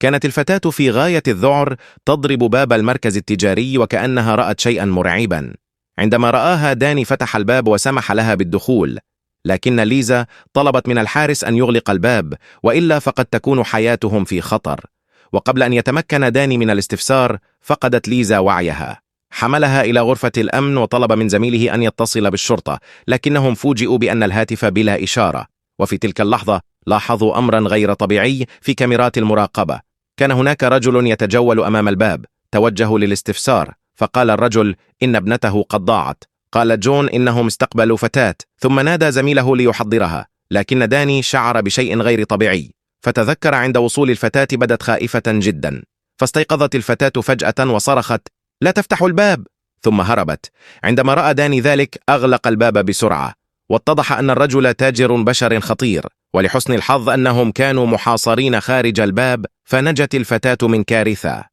كانت الفتاة في غاية الذعر تضرب باب المركز التجاري وكأنها رأت شيئا مرعبا. عندما رآها داني فتح الباب وسمح لها بالدخول، لكن ليزا طلبت من الحارس أن يغلق الباب، وإلا فقد تكون حياتهم في خطر. وقبل أن يتمكن داني من الاستفسار، فقدت ليزا وعيها. حملها إلى غرفة الأمن وطلب من زميله أن يتصل بالشرطة، لكنهم فوجئوا بأن الهاتف بلا إشارة. وفي تلك اللحظة لاحظوا أمرا غير طبيعي في كاميرات المراقبة. كان هناك رجل يتجول أمام الباب. توجهوا للاستفسار، فقال الرجل إن ابنته قد ضاعت. قال جون إنهم استقبلوا فتاة، ثم نادى زميله ليحضرها، لكن داني شعر بشيء غير طبيعي، فتذكر عند وصول الفتاة بدت خائفة جدا. فاستيقظت الفتاة فجأة وصرخت: لا تفتحوا الباب! ثم هربت. عندما رأى داني ذلك أغلق الباب بسرعة، واتضح أن الرجل تاجر بشر خطير، ولحسن الحظ أنهم كانوا محاصرين خارج الباب، فنجت الفتاة من كارثة.